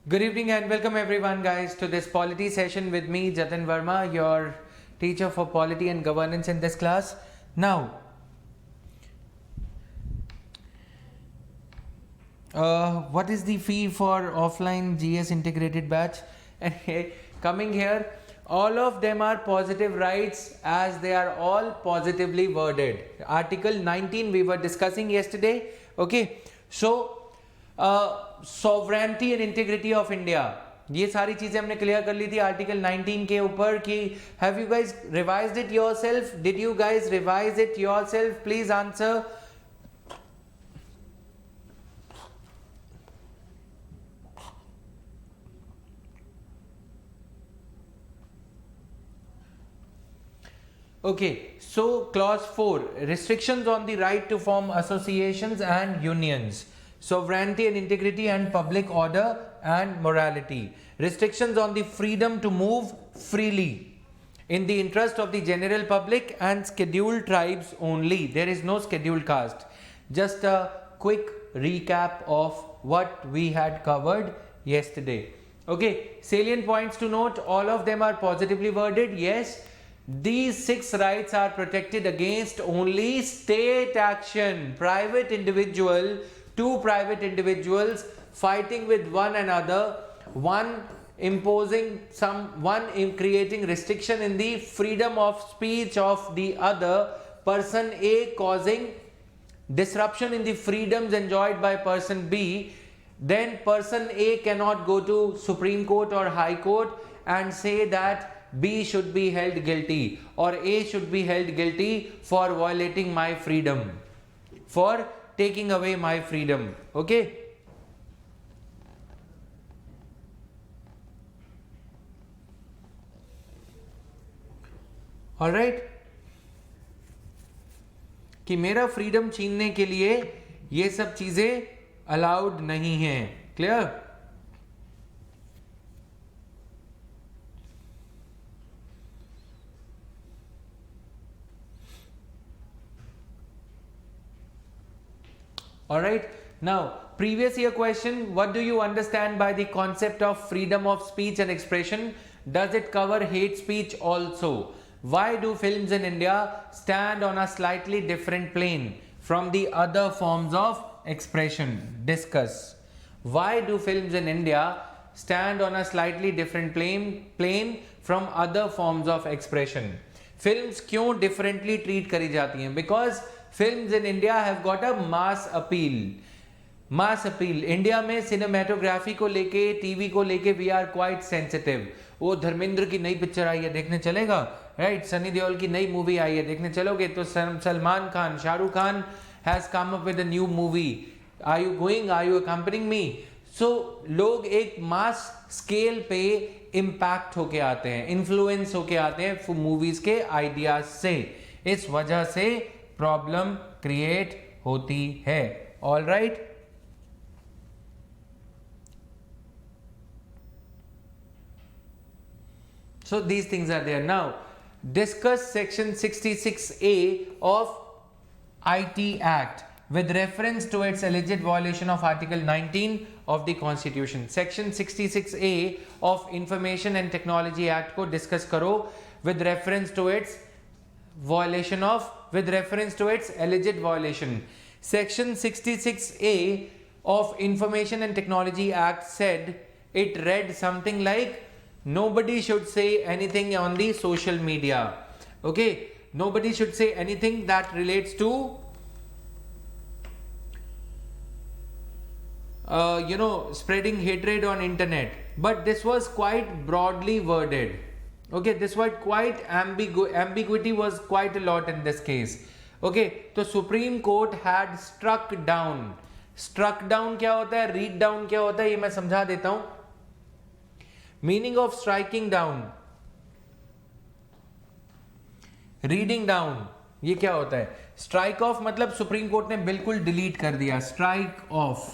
Good evening and welcome everyone guys to this polity session with me Jatin Verma, your teacher for polity and governance in this class. Now, what is the fee for offline GS integrated batch? And coming here, all of them are positive rights as they are all positively worded. Article 19 we were discussing yesterday. Okay, so sovereignty and integrity of India, ये सारी चीजें हमने clear कर ली थी article 19 के ऊपर कि have you guys revised it yourself? Did you guys revise it yourself? Please answer. Okay, so clause 4, restrictions on the right to form associations and unions, sovereignty and integrity and public order and morality, restrictions on the freedom to move freely in the interest of the general public and scheduled tribes only. There is no scheduled caste. Just a quick recap of what we had covered yesterday. Okay, salient points to note, all of them are positively worded. Yes, these 6 rights are protected against only state action. Two private individuals fighting with one another, one creating restriction in the freedom of speech of the other person A, causing disruption in the freedoms enjoyed by person B, then person A cannot go to Supreme Court or High Court and say that B should be held guilty or A should be held guilty for violating my freedom, for taking away my freedom. Okay, all right, कि मेरा freedom छीनने के लिए ये सब चीजें allowed नहीं है. Clear? Alright, now previous year question, what do you understand by the concept of freedom of speech and expression? Does it cover hate speech also? Why do films in India stand on a slightly different plane from the other forms of expression? Discuss. Why do films in India stand on a slightly different plane from other forms of expression? Films क्यों differently treat करी जाती हैं? Because films in India have got a mass appeal. India में cinematography को लेके, TV को लेके we are quite sensitive. वो धर्मेंद्र की नई पिक्चर आई है, देखने चलेगा? राइट, सनी देओल की नई मूवी आई है, देखने चलोगे? तो Salman Khan, Shahrukh Khan has come up with a new movie. Are you going? Are you accompanying me? So लोग एक मास स्केल पे इम्पैक्ट होके आते हैं, इन्फ्लुएंस होके आते हैं मूवीज के आइडियाज से. इस वजह से प्रॉब्लम क्रिएट होती है. All right, so these things are there. Now discuss section 66A of IT Act with reference to its alleged violation of article 19 of the Constitution. Section 66A of Information and Technology Act को discuss करो with reference to its alleged violation. Section 66A of Information and Technology Act said, it read something like, nobody should say anything on the social media. Okay, nobody should say anything that relates to spreading hatred on internet. But this was quite broadly worded. Okay, this was quite ambiguity was quite a lot in this case. Okay, तो Supreme Court had struck down. क्या होता है? Read down क्या होता है? ये मैं समझा देता हूं. Meaning of striking down, reading down, ये क्या होता है? Strike off मतलब सुप्रीम कोर्ट ने बिल्कुल डिलीट कर दिया. Strike off,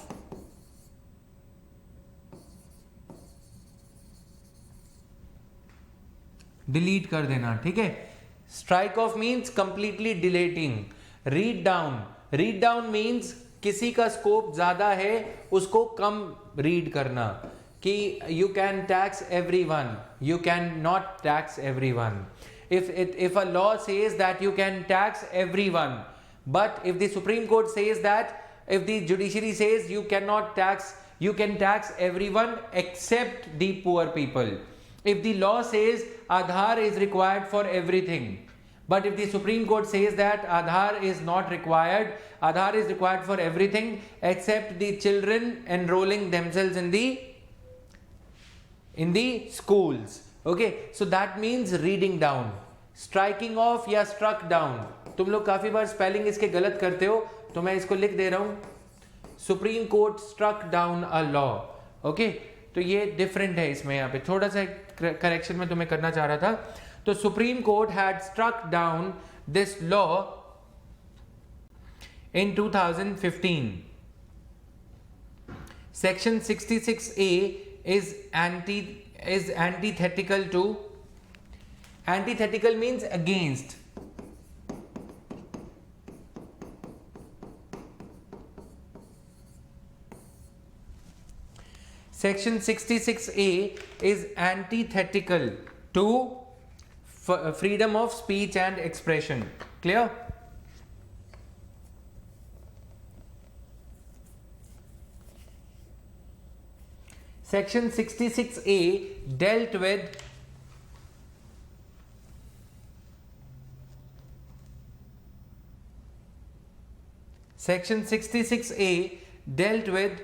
डिलीट कर देना. ठीक है, strike off means completely deleting. Read down means किसी का स्कोप ज्यादा है उसको कम रीड करना. कि you can tax everyone, you cannot tax everyone. If a law says that you can tax everyone, but if the Supreme Court says that, if the judiciary says you cannot tax, you can tax everyone except the poor people. If the law says Aadhaar is required for everything, but if the Supreme Court says that Aadhaar is not required, Aadhaar is required for everything except the children enrolling themselves in the schools. Okay, so that means reading down. Striking off या struck down, तुम लोग काफी बार spelling इसके गलत करते हो, तो मैं इसको लिख दे रहा हूं, supreme court struck down a law. Okay, तो ये डिफरेंट है इसमें, यहाँ पे थोड़ा सा करेक्शन में तुम्हें करना चाह रहा था. तो supreme court had struck down this law in 2015. Section 66A is antithetical to, antithetical means against. Section 66A is antithetical to freedom of speech and expression. Clear? Section 66A dealt with Section 66A dealt with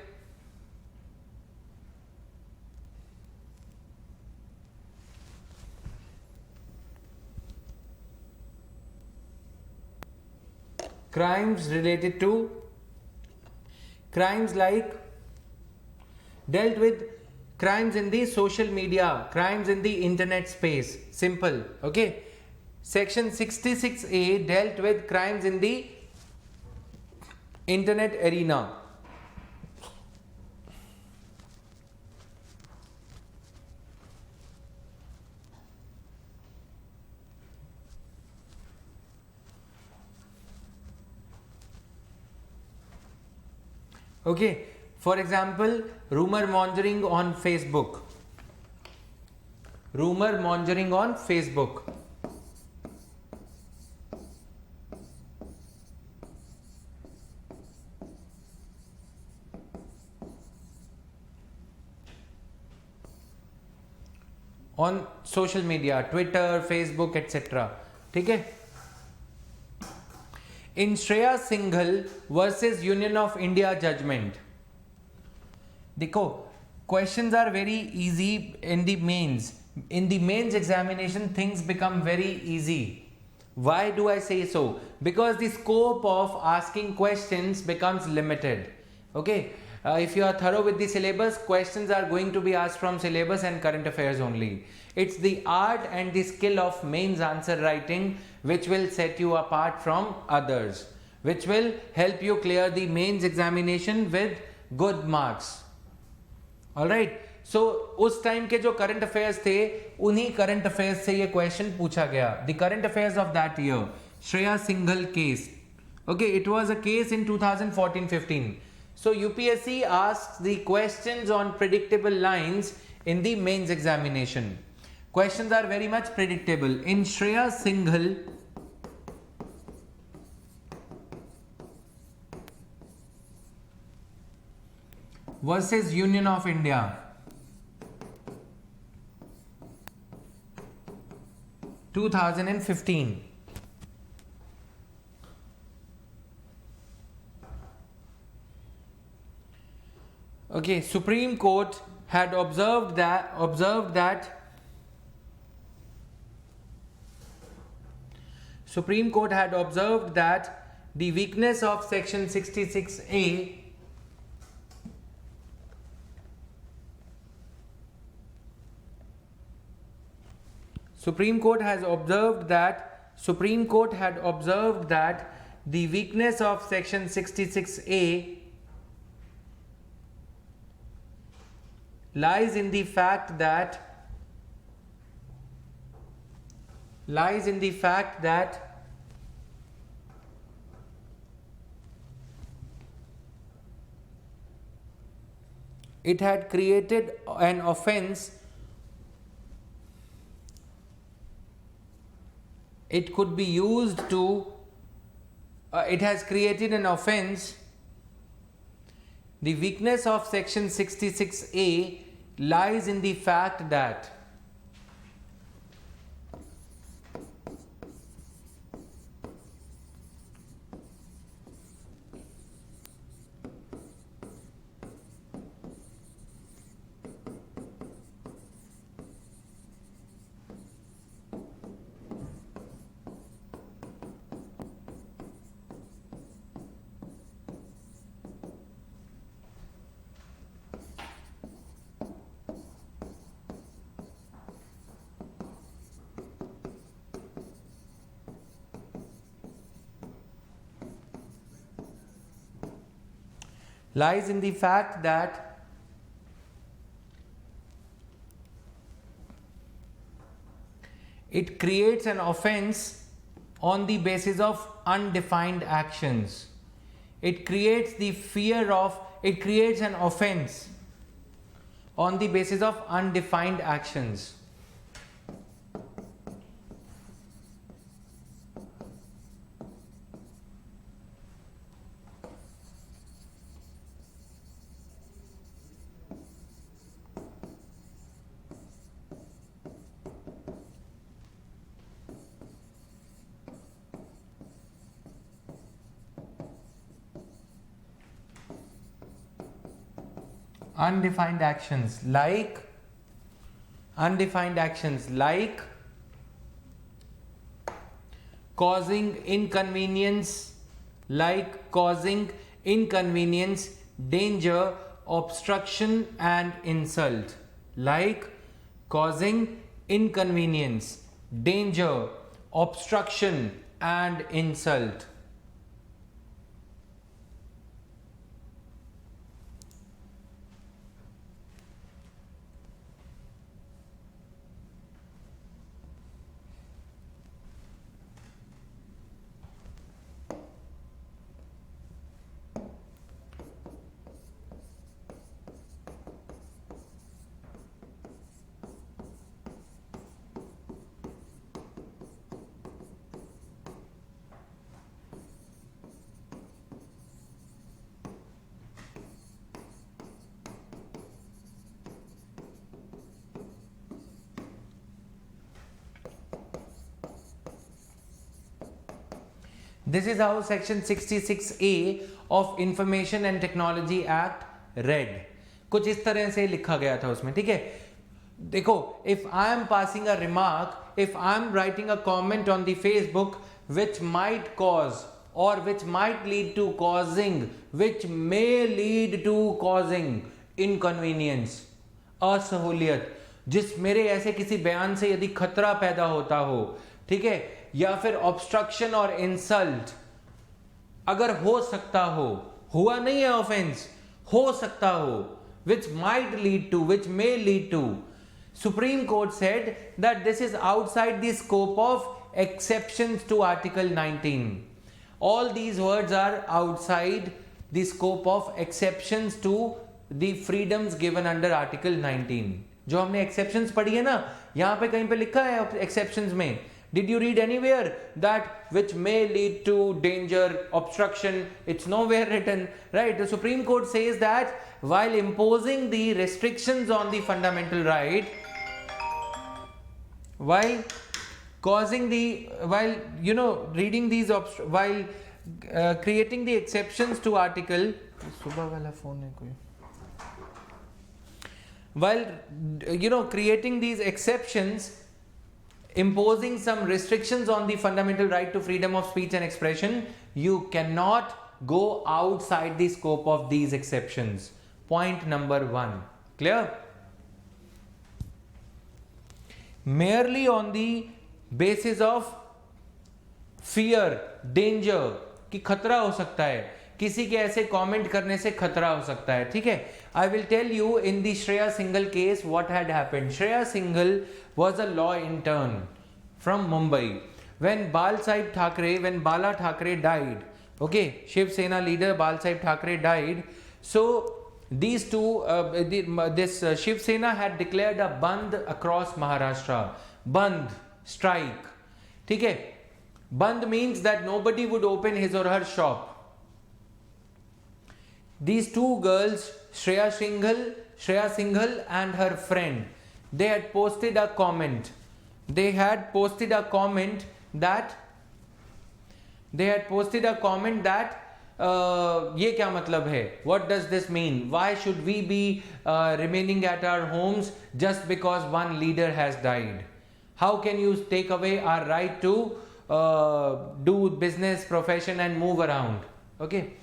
crimes related to, crimes like, dealt with crimes in the social media, crimes in the internet space. Simple. Okay, Section 66A dealt with crimes in the internet arena. Okay, for example, rumor mongering on Facebook. Rumor mongering on Facebook. On social media, Twitter, Facebook, etc. ठीक है? In Shreya Singhal versus Union of India judgment. देखो, questions are very easy in the mains. In the mains examination, things become very easy. Why do I say so? Because the scope of asking questions becomes limited. Okay, if you are thorough with the syllabus, questions are going to be asked from syllabus and current affairs only. It's the art and the skill of mains answer writing which will set you apart from others, which will help you clear the mains examination with good marks. Alright, so उस time के जो current affairs थे, उन्हीं current affairs से ये question पूछा गया. The current affairs of that year, Shreya Singhal case. Okay, it was a case in 2014-15. So UPSC asks the questions on predictable lines in the mains examination. Questions are very much predictable. In Shreya Singhal versus Union of India, (2015). Okay, Supreme Court had observed that Supreme Court had observed that the weakness of Section 66A Supreme Court had observed that the weakness of Section 66A lies in the fact that it had created an offense. It could be used to, it has created an offense. The weakness of section 66A lies in the fact that lies in the fact that it creates an offense on the basis of undefined actions. It creates the fear of, it creates an offense on the basis of undefined actions. Undefined actions like causing inconvenience, danger, obstruction and insult. Like causing inconvenience, danger, obstruction and insult. This is how section 66A of Information and Technology Act read. कुछ इस तरह से लिखा गया था उसमें, ठीक है. देखो, if I am passing a remark, if I am writing a comment on the Facebook which might cause or which might lead to causing, which may lead to causing inconvenience, असहूलियत, जिस मेरे ऐसे किसी बयान से यदि खतरा पैदा होता हो, ठीक है, या फिर ऑब्स्ट्रक्शन और इंसल्ट अगर हो सकता हो, हुआ नहीं है ऑफेंस, हो सकता हो, which might lead to, which may lead to. Supreme Court said that this is outside the scope of exceptions to Article 19. All these words are outside the scope of exceptions to the freedoms given under Article 19. जो हमने exceptions पढ़ी है ना, यहाँ पे कहीं पे लिखा है exceptions में. Did you read anywhere that which may lead to danger, obstruction? It's nowhere written, right? The Supreme Court says that while imposing the restrictions on the fundamental right, while causing the, while reading these, while creating the exceptions to article, while creating these exceptions, imposing some restrictions on the fundamental right to freedom of speech and expression, you cannot go outside the scope of these exceptions. Point number 1. Clear? Merely on the basis of fear, danger, कि खतरा हो सकता है, किसी के ऐसे comment करने से खतरा हो सकता है, ठीक है. I will tell you in the Shreya Singhal case what had happened. Shreya Singhal was a law intern from Mumbai. When Bala Thackeray died, okay, Shiv Sena leader Bala Thackeray died, so these two, this Shiv Sena had declared a band across Maharashtra. Band, strike. ठीक है? Band means that nobody would open his or her shop. These two girls, Shreya Singhal and her friend, they had posted a comment. They had posted a comment that ये क्या मतलब है? What does this mean? Why should we be remaining at our homes just because one leader has died? How can you take away our right to do business, profession and move around? Okay.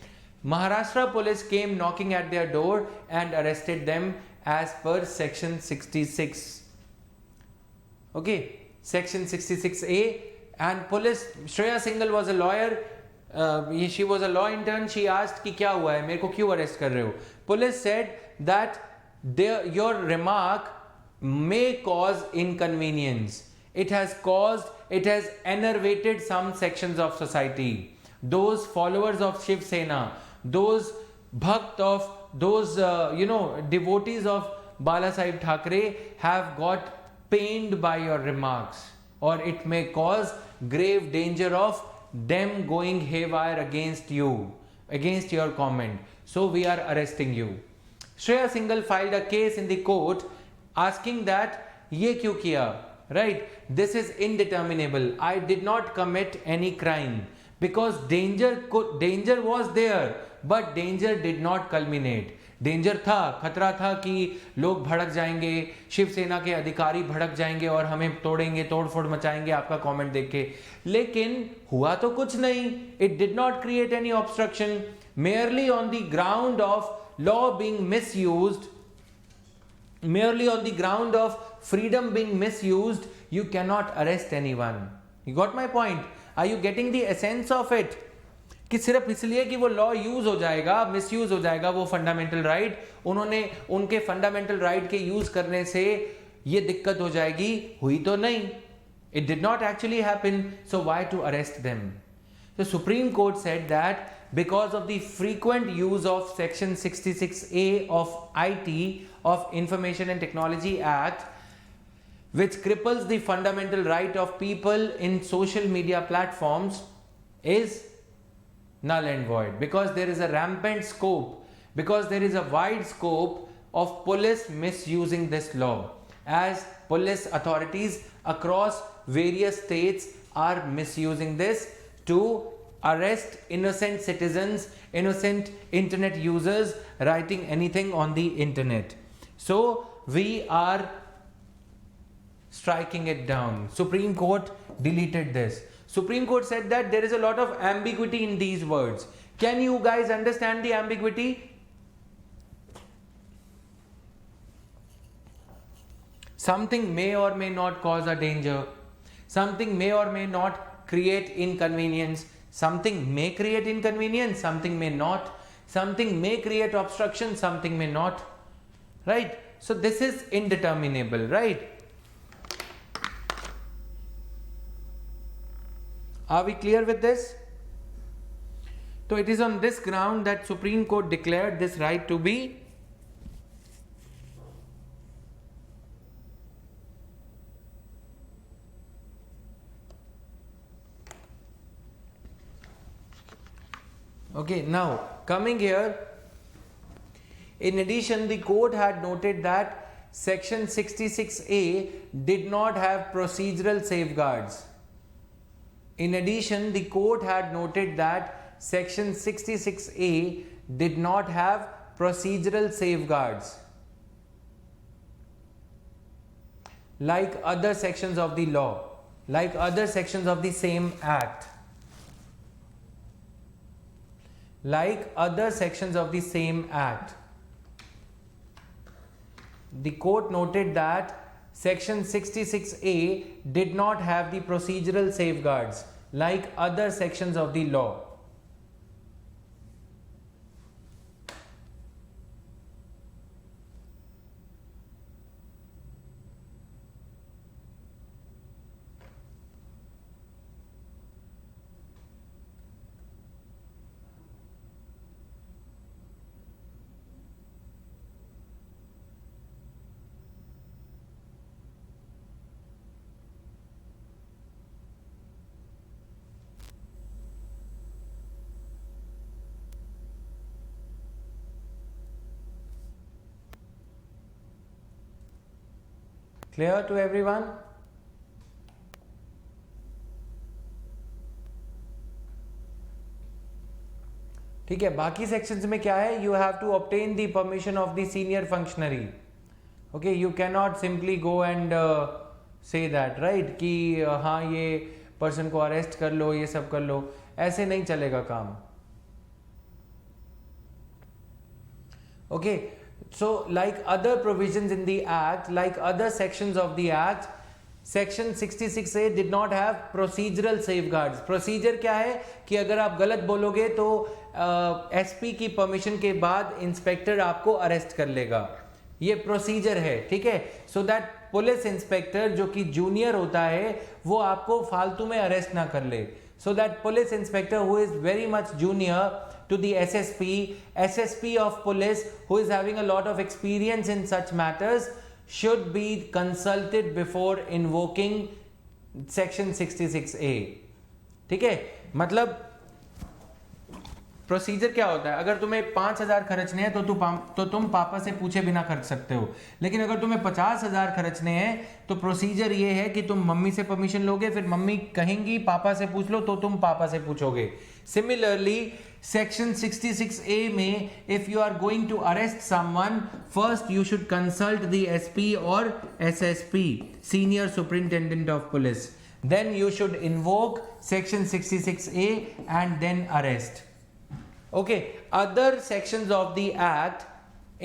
Maharashtra police came knocking at their door and arrested them as per section 66. Okay, section 66A. And police, Shreya Singhal was a lawyer. She was a law intern. She asked कि क्या हुआ है, मेरे को क्यों arrest कर रहे हो? Police said that your remark may cause inconvenience. It has enervated some sections of society. Those followers of Shiv Sena, those bhakt of, those devotees of Bala Sahib Thackeray have got pained by your remarks, or it may cause grave danger of them going haywire against you, against your comment. So we are arresting you. Shreya Singhal filed a case in the court asking that ये क्यों किया? Right? This is indeterminable. I did not commit any crime because danger was there, but danger did not culminate. Danger था, खतरा था कि लोग भड़क जाएंगे, शिवसेना के अधिकारी भड़क जाएंगे और हमें तोड़ेंगे, तोड़फोड़ मचाएंगे आपका कमेंट देख के, लेकिन हुआ तो कुछ नहीं. It did not create any obstruction. merely on the ground of law being misused, merely on the ground of freedom being misused, you cannot arrest anyone. You got my point? Are you getting the essence of it? कि सिर्फ इसलिए कि वो law use हो जाएगा, misuse हो जाएगा वो फंडामेंटल राइट, उन्होंने उनके फंडामेंटल राइट के यूज करने से ये दिक्कत हो जाएगी, हुई तो नहीं. It did not actually happen, so why to arrest them? The Supreme Court said that because of the frequent use of Section 66A of IT, of Information and Technology Act, which cripples the fundamental right of people in social media platforms, is null and void, because there is a rampant scope, because there is a wide scope of police misusing this law, as police authorities across various states are misusing this to arrest innocent citizens, innocent internet users writing anything on the internet. So we are striking it down. Supreme Court deleted this. Supreme Court said that there is a lot of ambiguity in these words. Can you guys understand the ambiguity? Something may or may not cause a danger. Something may or may not create inconvenience. Something may create inconvenience, something may not. Something may create obstruction, something may not. Right? So this is indeterminable, right? Are we clear with this? So it is on this ground that Supreme Court declared this right to be okay. Now coming here, in addition, the court had noted that Section 66A did not have procedural safeguards. In addition, the court had noted that Section 66A did not have procedural safeguards like other sections of the law, like other sections of the same act, like other sections of the same act. The court noted that Section 66A did not have the procedural safeguards like other sections of the law. Clear to everyone? ठीक है, बाकी sections में क्या है? You have to obtain the permission of the senior functionary. Okay, you can not simply go and say that, right, कि हाँ ये person को अरेस्ट कर लो, ये सब कर लो, ऐसे नहीं चलेगा काम. Okay, so like other provisions in the act, like other sections of the act, section 66A did not have procedural safeguards. Procedure क्या है कि अगर आप गलत बोलोगे तो एसपी की परमिशन के बाद इंस्पेक्टर आपको अरेस्ट कर लेगा. ये प्रोसीजर है, ठीक है. सो दैट पुलिस इंस्पेक्टर जो कि जूनियर होता है वो आपको फालतू में अरेस्ट ना कर ले. So that police inspector who is very much junior to the SSP of police who is having a lot of experience in such matters should be consulted before invoking section 66A. ठीक है, मतलब procedure क्या होता है? अगर तुम्हें 5,000 खर्चने हैं तो तुम पापा से पूछे बिना खर्च सकते हो. लेकिन अगर तुम्हें 50,000 खर्चने हैं तो प्रोसीजर ये है कि तुम मम्मी से परमिशन लोगे, फिर मम्मी कहेंगी पापा से पूछ लो तो तुम पापा से पूछोगे. सिमिलरली सेक्शन 66A में if you are going to arrest someone, first you should consult the SP और SSP, senior superintendent of police. Then you should invoke section 66A and then arrest. Okay, other sections of the Act,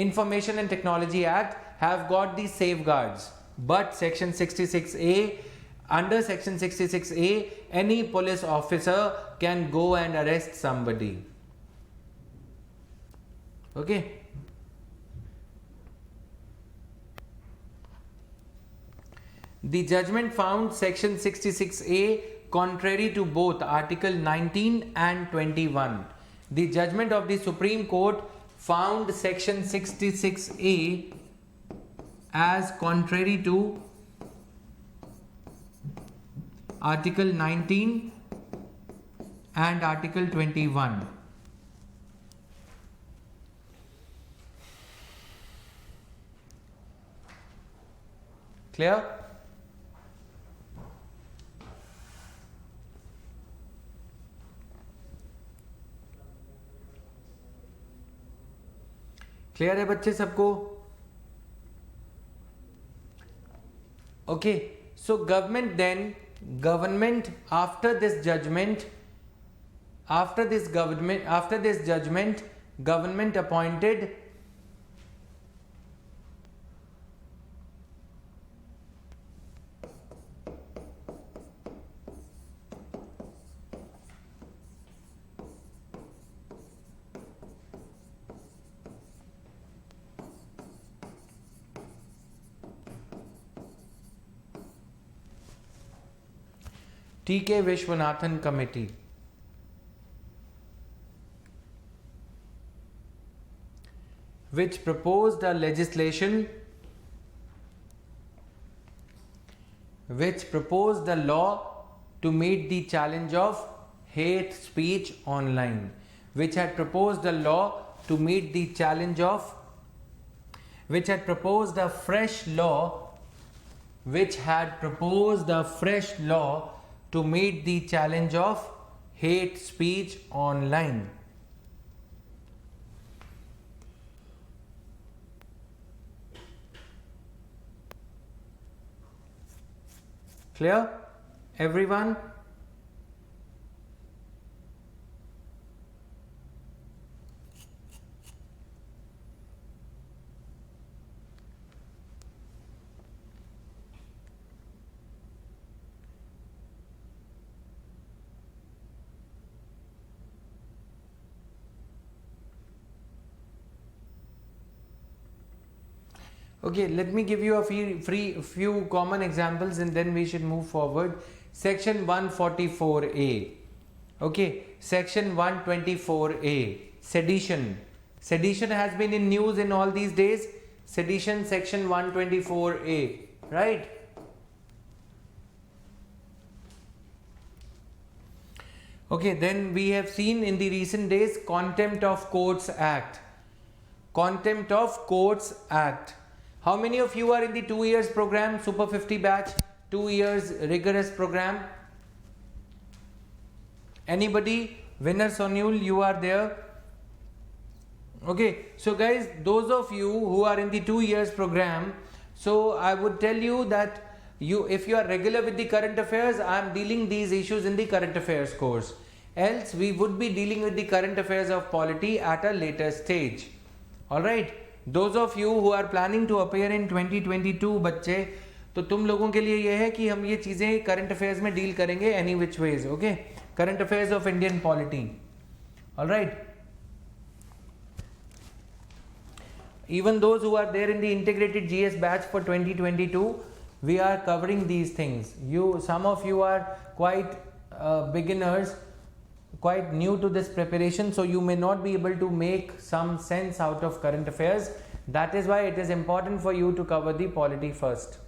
Information and Technology Act, have got these safeguards. But section 66A, under section 66A, any police officer can go and arrest somebody. Okay. The judgment found section 66A contrary to both Article 19 and 21. The judgment of the Supreme Court found section 66A as contrary to Article 19 and Article 21. Clear? Clear है बच्चे सबको? Okay, so government after this judgement government appointed T.K. Vishwanathan Committee, which proposed a legislation, which proposed a law to meet the challenge of hate speech online, which had proposed a law to meet the challenge of, which had proposed a fresh law, to meet the challenge of hate speech online. Clear, everyone? Okay, let me give you a few common examples and then we should move forward. Section 144A. Okay, section 124A. Sedition. Sedition has been in news in all these days. Sedition, section 124A, right? Okay, then we have seen in the recent days Contempt of Courts Act. Contempt of Courts Act. How many of you are in the 2 years program, Super 50 batch, 2 years rigorous program? Anybody? Winner Sonul, you are there? Okay, so guys, those of you who are in the 2 years program, so I would tell you that if you are regular with the current affairs, I am dealing these issues in the current affairs course. Else we would be dealing with the current affairs of polity at a later stage. Alright, those of you who are planning to appear in 2022 बच्चे, तो तुम लोगों के लिए ये है कि हम ये चीज़ें करंट अफेयर्स में डील करेंगे any which ways, okay? Current affairs of Indian polity. Alright. Even those who are there in the integrated GS batch for 2022, we are covering these things. Some of you are quite beginners, quite new to this preparation, so you may not be able to make some sense out of current affairs. That is why it is important for you to cover the polity first.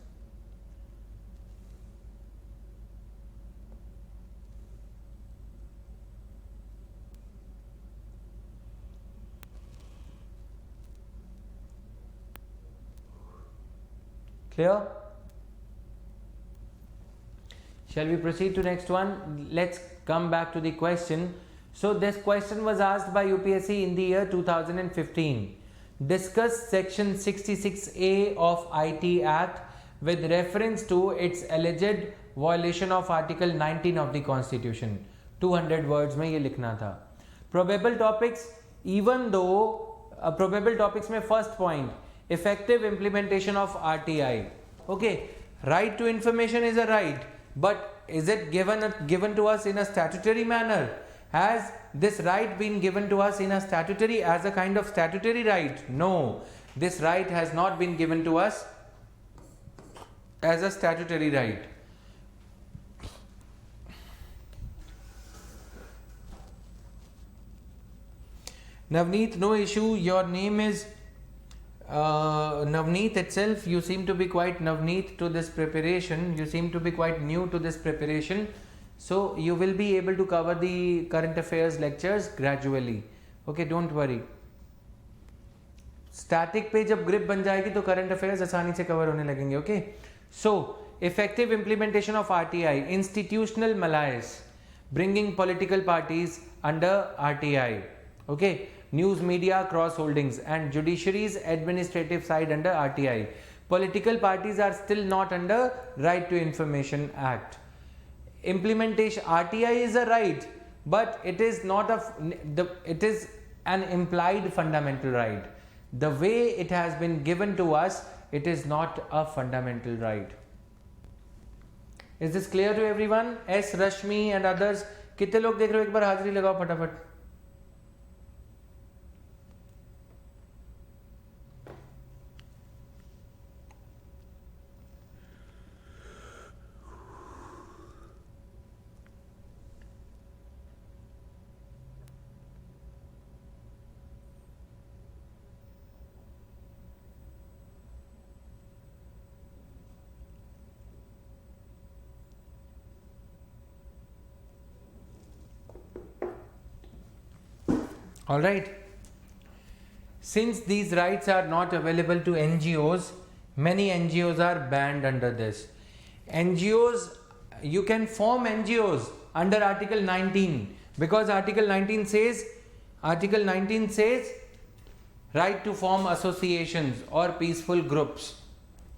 Clear? Shall we proceed to next one? Let's come back to the question. So this question was asked by UPSC in the year 2015. Discuss section 66A of IT Act with reference to its alleged violation of article 19 of the Constitution. 200 words में ये लिखना था. Probable topics, even though probable topics में first point, effective implementation of RTI. Okay, right to information is a right, but is it given to us in a statutory manner? Has this right been given to us in a statutory, as a kind of statutory right? No, this right has not been given to us as a statutory right. Navneet, no issue. Your name is Navneet itself. You seem to be quite Navneet to this preparation. You seem to be quite new to this preparation. So you will be able to cover the current affairs lectures gradually. Okay, don't worry. Static पे जब grip बन जाएगी तो current affairs आसानी से cover होने लगेंगे. Okay. So effective implementation of RTI, institutional malaise, bringing political parties under RTI. Okay. News media cross holdings and judiciary's administrative side under RTI. Political parties are still not under Right to Information Act. Implementation, RTI is a right, but it is not it is an implied fundamental right. The way it has been given to us, it is not a fundamental right. Is this clear to everyone? S. Rashmi and others. कितने लोग देख रहे हो? एक बार हाजिरी लगाओ फटाफट. Alright, since these rights are not available to NGOs, many NGOs are banned under this. NGOs, you can form NGOs under Article 19 because Article 19 says right to form associations or peaceful groups.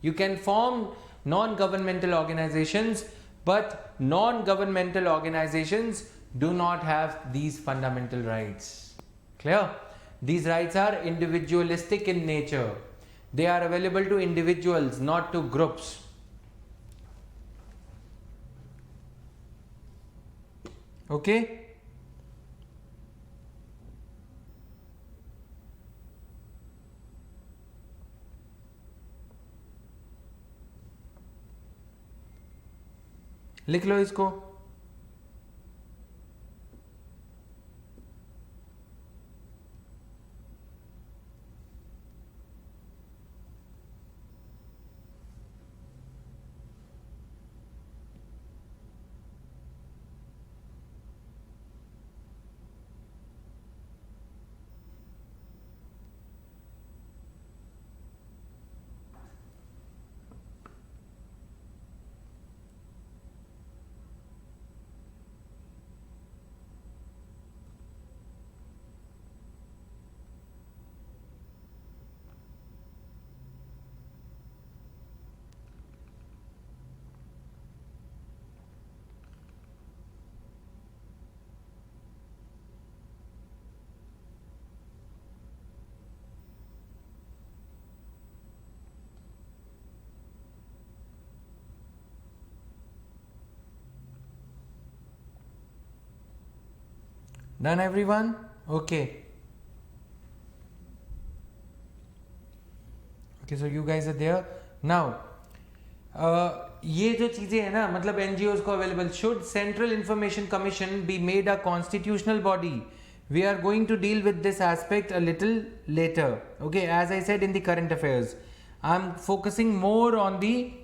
You can form non-governmental organizations, but non-governmental organizations do not have these fundamental rights. Clear? These rights are individualistic in nature. They are available to individuals, not to groups. Okay? लिख लो इसको. Done everyone? Okay. Okay, so you guys are there. Now, ये जो चीज़ें हैं ना, मतलब NGOs को available, should Central Information Commission be made a constitutional body? We are going to deal with this aspect a little later. Okay, as I said in the current affairs, I'm focusing more on the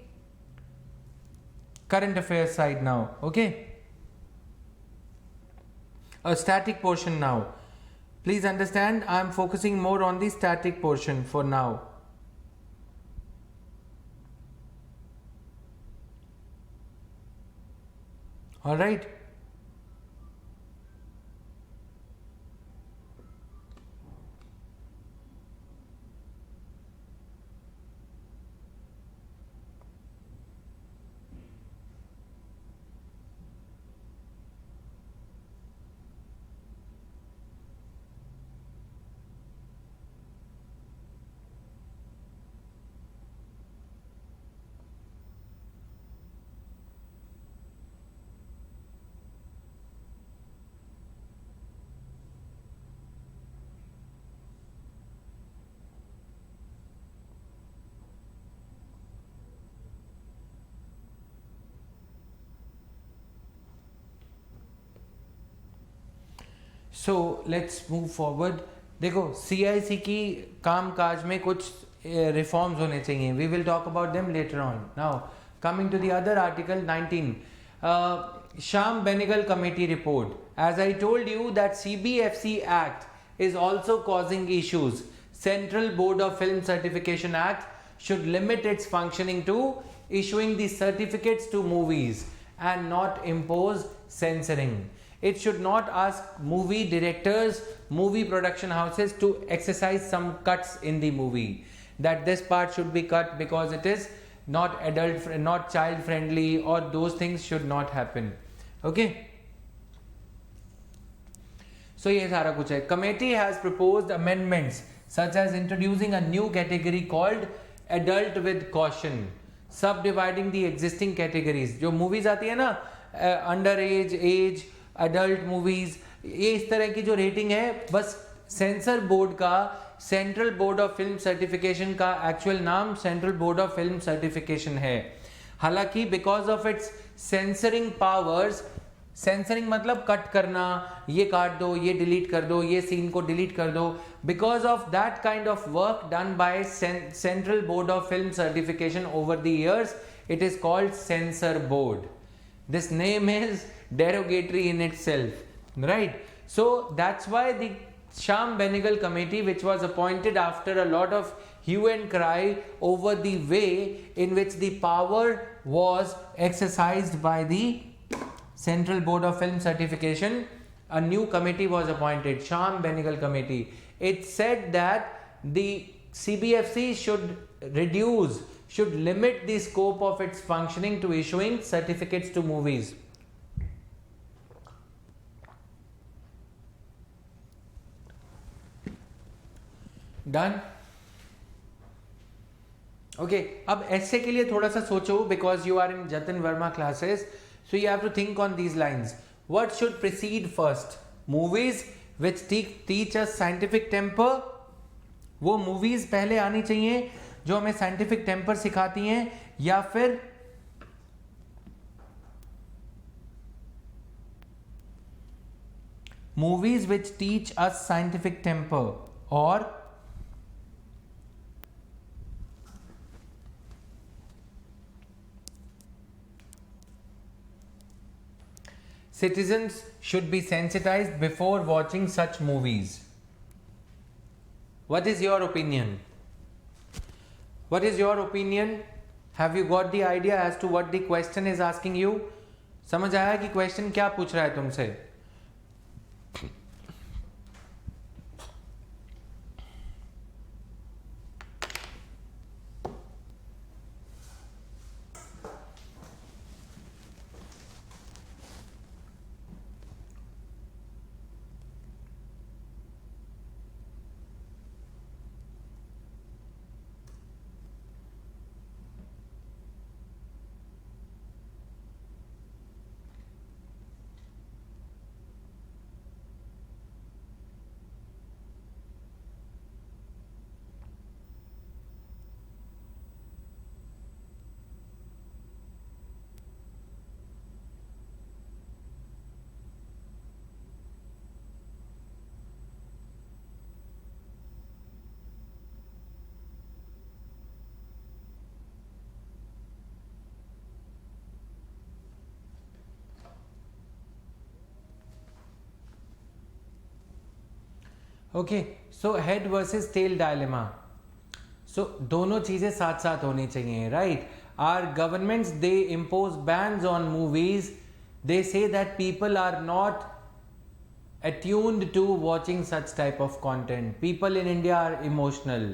current affairs side now. Okay, a static portion now. Please understand, I'm focusing more on the static portion for now. All right. So let's move forward. देखो CIC की काम काज में कुछ reforms होने चाहिए. We will talk about them later on. Now coming to the other article 19, Sham Benegal Committee report. As I told you that CBFC Act is also causing issues. Central Board of Film Certification Act should limit its functioning to issuing the certificates to movies and not impose censoring. It should not ask movie directors, movie production houses to exercise some cuts in the movie. That this part should be cut because it is not adult, not child friendly, or those things should not happen. Okay. So ये सारा कुछ है. Committee has proposed amendments such as introducing a new category called adult with caution, subdividing the existing categories. जो movies आती है ना, underage, age, adult movies, ये इस तरह की जो रेटिंग है, बस सेंसर बोर्ड का, central board of film certification का एक्चुअल नाम central board of film certification है. हालांकि because of its censoring powers, censoring मतलब कट करना, ये काट दो, ये डिलीट कर दो, ये सीन को डिलीट कर दो, because of that kind of work done by central board of film certification over the years, it is called sensor board. This name is derogatory in itself, right? So that's why the Sham Benegal Committee, which was appointed after a lot of hue and cry over the way in which the power was exercised by the Central Board of Film Certification, a new committee was appointed, Sham Benegal Committee. It said that the CBFC should limit the scope of its functioning to issuing certificates to movies. Done? Okay, अब ऐसे के लिए थोड़ा सा सोचो, because you are in Jatin Verma classes, so you have to think on these lines. What should precede first? Movies which teach us scientific temper, वो movies पहले आनी चाहिए जो हमें साइंटिफिक टेम्पर सिखाती हैं, या फिर movies which teach us scientific temper, और citizens should be sensitized before watching such movies. What is your opinion? What is your opinion? Have you got the idea as to what the question is asking you? समझ आया कि question क्या पूछ रहा है तुमसे? Okay, so head versus tail dilemma. सो दोनों चीजें साथ साथ होनी चाहिए, right? Are governments they impose bans on movies. They say that people are not attuned to watching such type of content. People in India are emotional,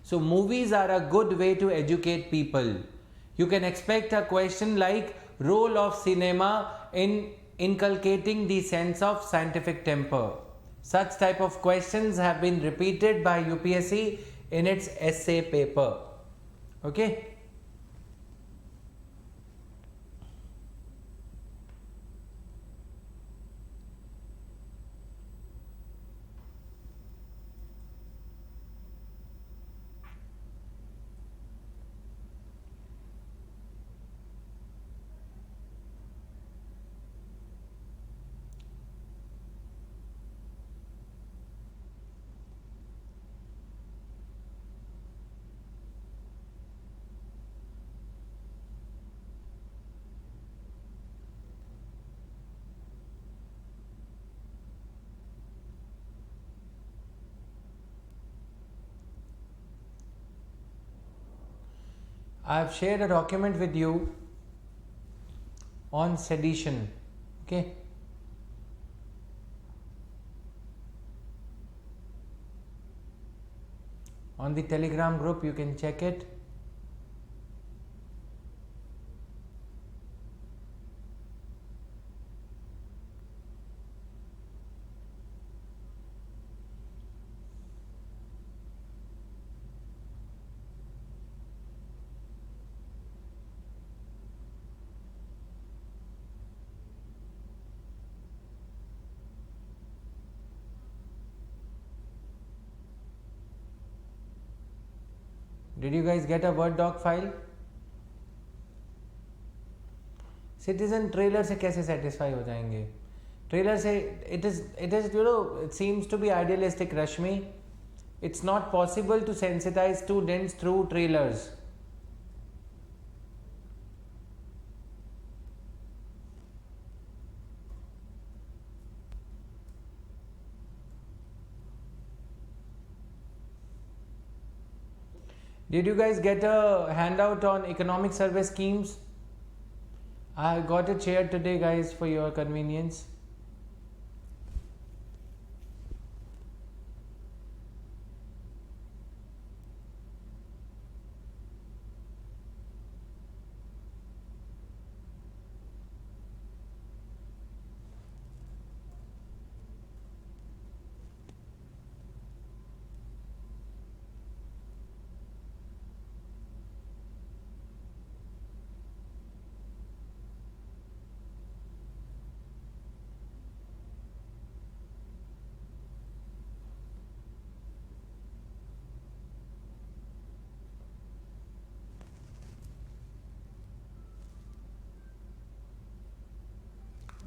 so movies are a good way to educate people. You can expect a question like role of cinema in inculcating the sense of scientific temper. Such type of questions have been repeated by UPSC in its essay paper. Okay. I have shared a document with you on sedition. Okay. On the Telegram group, you can check it. Did you guys get a Word doc file? Citizen trailer से कैसे satisfy हो जाएंगे? Trailer से it is you know, it seems to be idealistic, Rashmi. It's not possible to sensitize students through trailers. Did you guys get a handout on economic survey schemes? I got it shared today, guys, for your convenience.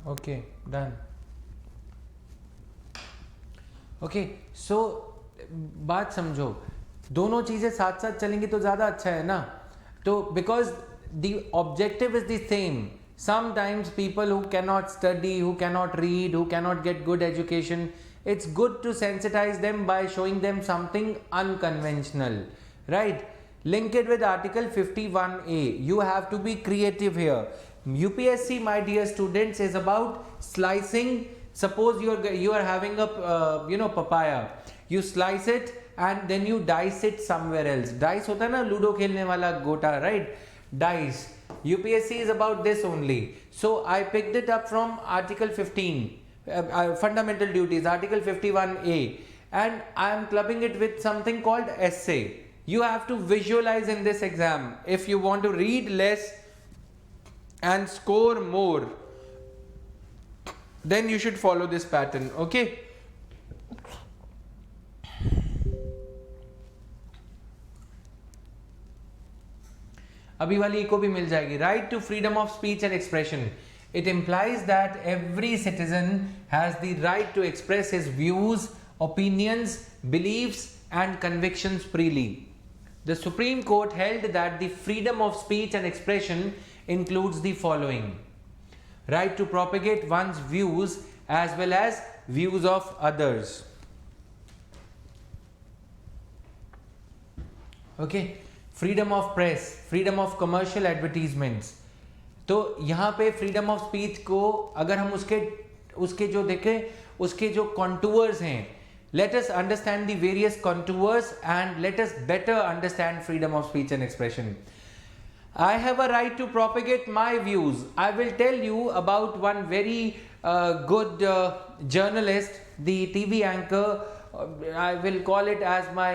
Okay, done. Okay, so बात समझो, दोनों चीजें साथ साथ चलेंगी तो ज्यादा अच्छा है ना. तो because the objective is the same. Sometimes people who cannot study, who cannot read, who cannot get good education, it's good to sensitize them by showing them something unconventional, right? Link it with Article 51A. You have to be creative here. UPSC, my dear students, is about slicing. Suppose you are having a papaya. You slice it and then you dice it somewhere else. Dice होता है ना ludo खेलने वाला गोटा, right? Dice. UPSC is about this only. So I picked it up from Article 15, Fundamental Duties, Article 51A, and I am clubbing it with something called essay. You have to visualize in this exam. If you want to read less and score more, then you should follow this pattern. Okay. अभी वाली को भी मिल जाएगी. Right to freedom of speech and expression. It implies that every citizen has the right to express his views, opinions, beliefs and convictions freely. The Supreme Court held that the freedom of speech and expression includes the following: right to propagate one's views as well as views of others. Okay, freedom of press, freedom of commercial advertisements. तो यहाँ पे freedom of speech को अगर हम उसके जो देखें, उसके जो कॉन्टूअर्स हैं, let us understand the various contours and let us better understand freedom of speech and expression. I have a right to propagate my views. I will tell you about one very good journalist, the TV anchor. I will call it as my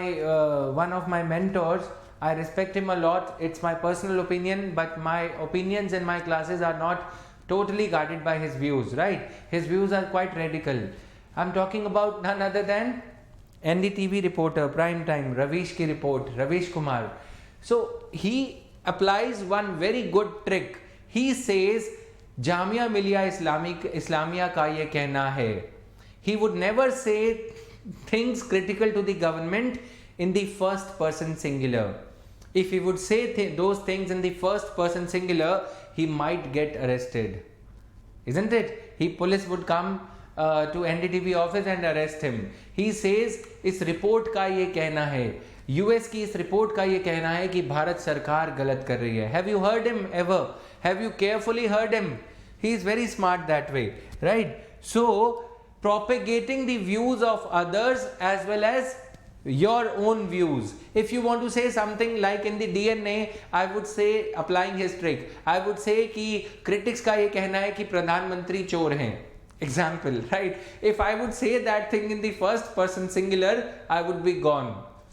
one of my mentors. I respect him a lot. It's my personal opinion, but my opinions in my classes are not totally guided by his views, right? His views are quite radical. I'm talking about none other than NDTV reporter, prime time, Ravish ki report, Ravish Kumar. So he applies one very good trick. He says, Jamia Millia Islamia ka ye कहना है. He would never say things critical to the government in the first person singular. If he would say those things in the first person singular, he might get arrested. Isn't it? Police would come to NDTV office and arrest him. He says, इस report का ये कहना है, US की इस report का ये कहना है कि भारत सरकार गलत कर रही है. Have you heard him ever? Have you carefully heard him? He is very smart that way, right? So propagating the views of others as well as your own views. If you want to say something like in the DNA, I would say, applying his trick, I would say कि critics का ये कहना है कि प्रधानमंत्री चोर हैं. Example, right? If I would say that thing in the first person singular, I would be gone,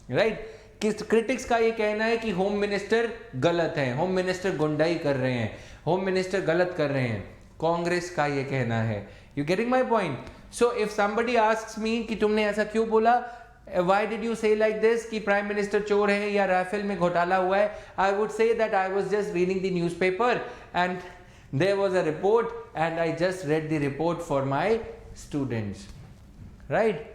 right? कि critics का ये कहना है कि होम मिनिस्टर गलत है, होम मिनिस्टर गुंडाई कर रहे हैं, होम मिनिस्टर गलत कर रहे हैं, कांग्रेस का ये कहना है. You getting my point? So if somebody asks me कि तुमने ऐसा क्यों बोला, why did you say like this कि प्राइम मिनिस्टर चोर है या राफेल में घोटाला हुआ है, I would say that I was just reading the newspaper and there was a report and I just read the report for my students, right?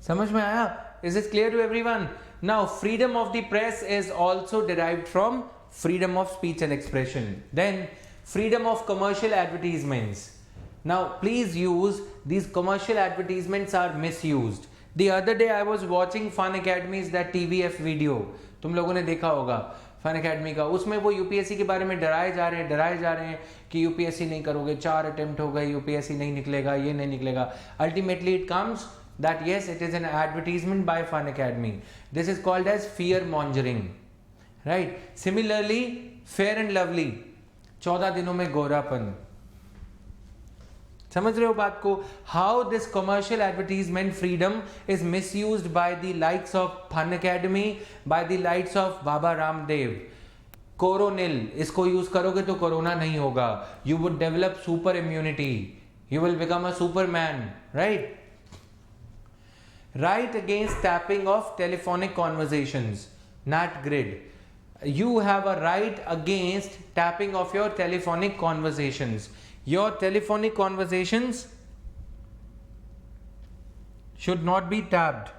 समझ में आया? Is it clear to everyone? Now freedom of the press is also derived from freedom of speech and expression. Then freedom of commercial advertisements. Now please use these commercial advertisements are misused. The other day I was watching Fun Academy's that TVF video. तुम लोगों ने देखा होगा fun academy का. उसमें वो UPSC के बारे में डराए जा रहे हैं कि यूपीएससी नहीं करोगे, 4 अटेम्प्ट हो गए, यूपीएससी नहीं निकलेगा, ये नहीं निकलेगा. Ultimately it comes that yes, it is an advertisement by Fun Academy. This is called as fear mongering, right? Similarly, Fair and Lovely, 14 दिनों में गोरापन. समझ रहे हो बात को? How this commercial advertisement freedom is misused by the likes of Fun Academy, by the likes of Baba Ramdev. Coronil, इसको use करोगे तो कोरोना नहीं होगा. You would develop super immunity. You will become a superman, right? Right against tapping of telephonic conversations. Nat Grid. You have a right against tapping of your telephonic conversations. Your telephonic conversations should not be tapped.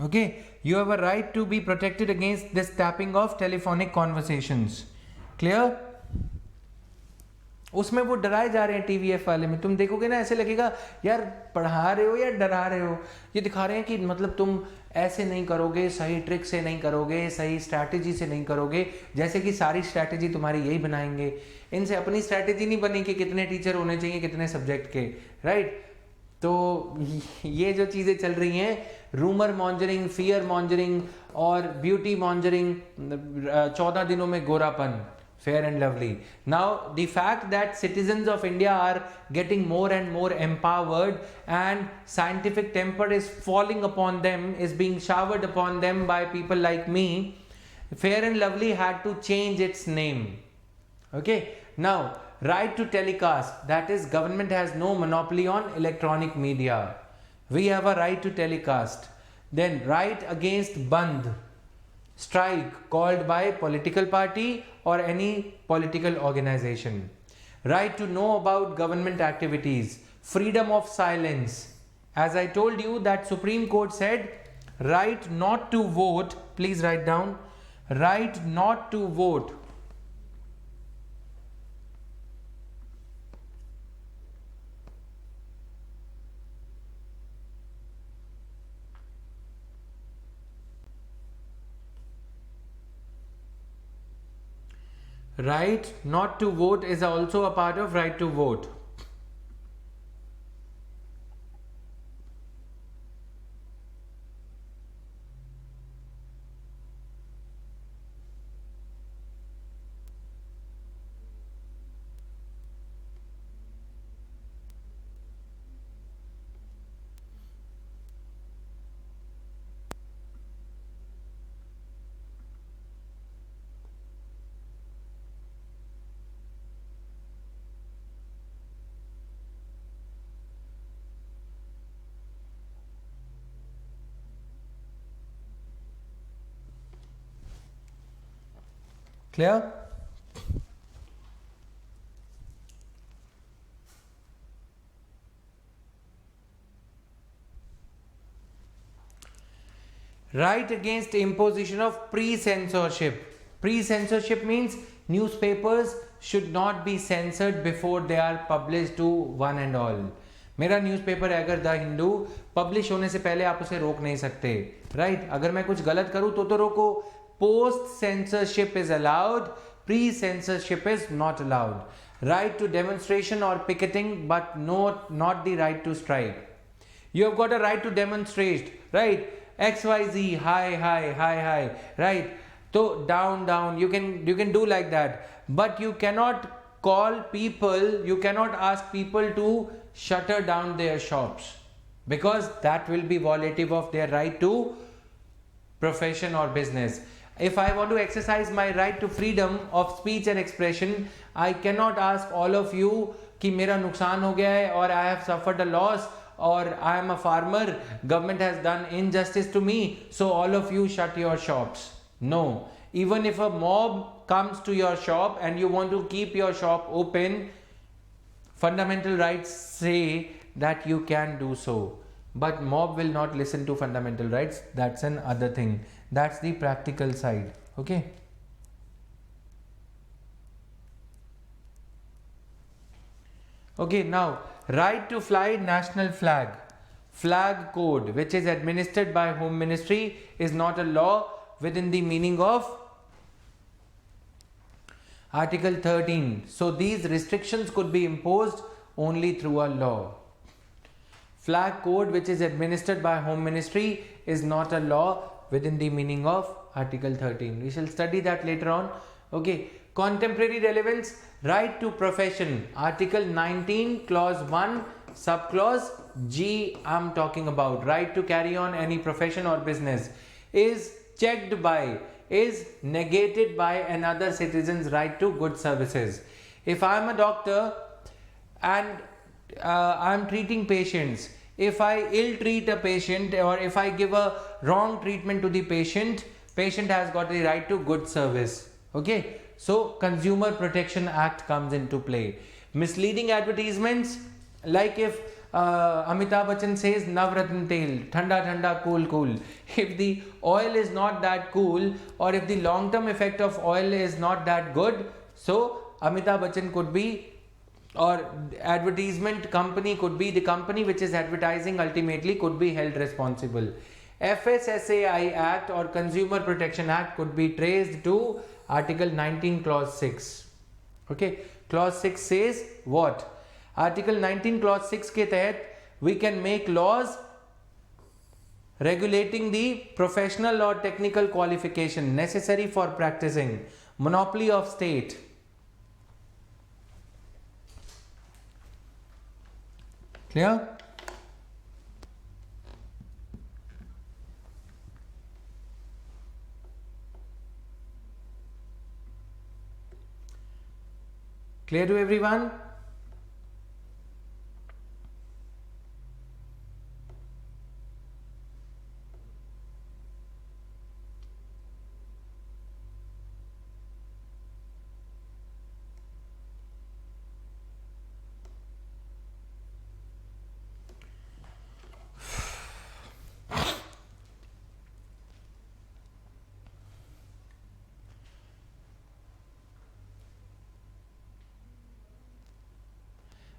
Okay, you have a right to be protected against this tapping of telephonic conversations. Clear? उसमें वो डराए जा रहे हैं TVF वाले में. तुम देखोगे ना, ऐसे लगेगा यार पढ़ा रहे हो या डरा रहे हो. ये दिखा रहे हैं कि मतलब तुम ऐसे नहीं करोगे, सही ट्रिक से नहीं करोगे, सही स्ट्रैटेजी से नहीं करोगे, जैसे कि सारी स्ट्रैटेजी तुम्हारी यही बनाएंगे. इनसे अपनी स्ट्रैटेजी नहीं बनी कि कितने टीचर होने चाहिए कितने सब्जेक्ट के, राइट? तो ये जो चीज़ें चल रही हैं, रूमर मॉन्जरिंग, फियर मॉन्जरिंग और ब्यूटी मॉन्जरिंग, 14 दिनों में गोरापन, Fair and Lovely. Now the fact that citizens of India are getting more and more empowered and scientific temper is falling upon them, is being showered upon them by people like me, Fair and Lovely had to change its name. Okay, now right to telecast, that is government has no monopoly on electronic media. We have a right to telecast. Then right against Bandh, strike called by political party or any political organization. Right to know about government activities. Freedom of silence. As I told you that Supreme Court said right not to vote, please write down, right not to vote Right not to vote is also a part of right to vote. Clear? Right against imposition of pre-censorship. Pre-censorship means newspapers should not be censored before they are published to one and all. मेरा newspaper है अगर the Hindu publish होने से पहले आप उसे रोक नहीं सकते, राइट? अगर मैं कुछ गलत करूं तो रोको. Post censorship is allowed, pre censorship is not allowed. Right to demonstration or picketing, but not the right to strike. You have got a right to demonstrate, right? XYZ, high, right? So down, you can do like that, but you cannot call people, you cannot ask people to shutter down their shops, because that will be violative of their right to profession or business. If I want to exercise my right to freedom of speech and expression, I cannot ask all of you कि मेरा नुकसान हो गया है और I have suffered a loss, or I am a farmer, government has done injustice to me, so all of you shut your shops. No. Even if a mob comes to your shop and you want to keep your shop open, fundamental rights say that you can do so. But mob will not listen to fundamental rights. That's an other thing. That's the practical side. Okay. Okay, now right to fly national flag. Flag code, which is administered by Home Ministry, is not a law within the meaning of Article 13. So these restrictions could be imposed only through a law. Flag code, which is administered by Home Ministry, is not a law within the meaning of Article 13. We shall study that later on. Okay. Contemporary relevance, right to profession. Article 19, clause 1, subclause G, I'm talking about. Right to carry on any profession or business is checked by, is negated by another citizen's right to good services. If I'm a doctor and I'm treating patients, if I ill treat a patient or if I give a wrong treatment to the patient, patient has got the right to good service. Okay, so Consumer Protection Act comes into play. Misleading advertisements, like if Amitabh Bachchan says Navratna Tel, Thanda Thanda, cool. If the oil is not that cool, or if the long term effect of oil is not that good, so Amitabh Bachchan could be, or advertisement company could be, the company which is advertising ultimately could be held responsible. FSSAI Act or Consumer Protection Act could be traced to Article 19, Clause 6. Okay, Clause 6 says what? Article 19, Clause 6 के तहत we can make laws regulating the professional or technical qualification necessary for practicing, monopoly of state. Clear? Clear to everyone?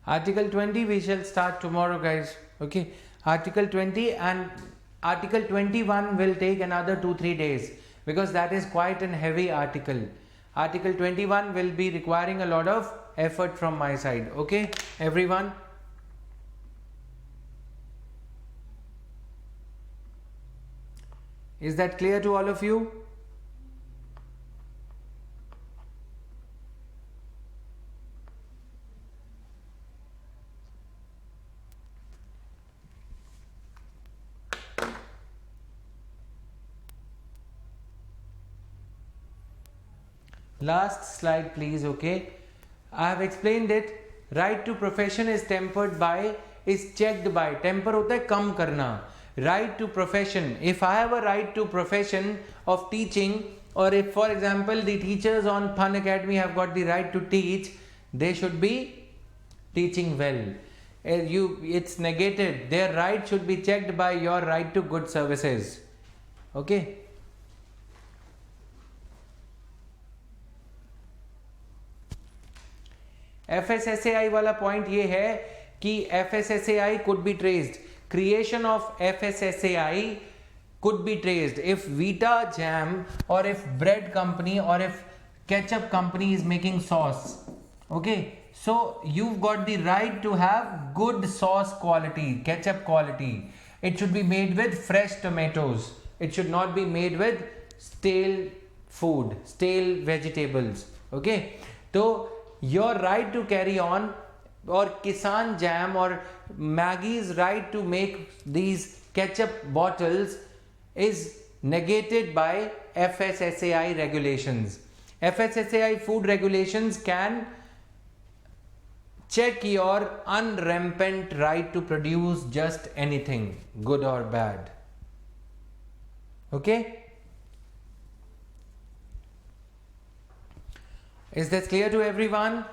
Article 20 we shall start tomorrow, guys. Okay, Article 20 and Article 21 will take another 2-3 days because that is quite an heavy article. Article 21 will be requiring a lot of effort from my side. Okay, everyone. Is that clear to all of you? Last slide please. Okay, I have explained it. Right to profession is tempered by, is checked by. Temper होता है कम करना. Right to profession, if I have a right to profession of teaching, or if for example the teachers on Fun Academy have got the right to teach, they should be teaching well. It's negated. Their right should be checked by your right to good services. Okay. FSSAI वाला point ये है कि FSSAI could be traced. Creation of FSSAI could be traced if Vita Jam or if bread company or if ketchup company is making sauce. Okay, so you've got the right to have good sauce quality, ketchup quality. It should be made with fresh tomatoes. It should not be made with stale food, stale vegetables. Okay, so your right to carry on, or Kisan Jam or Maggie's right to make these ketchup bottles is negated by FSSAI regulations. FSSAI food regulations can check your unrampant right to produce just anything, good or bad. Okay? Is this clear to everyone?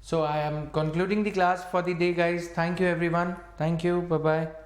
So I am concluding the class for the day, guys. Thank you everyone. Thank you. Bye bye.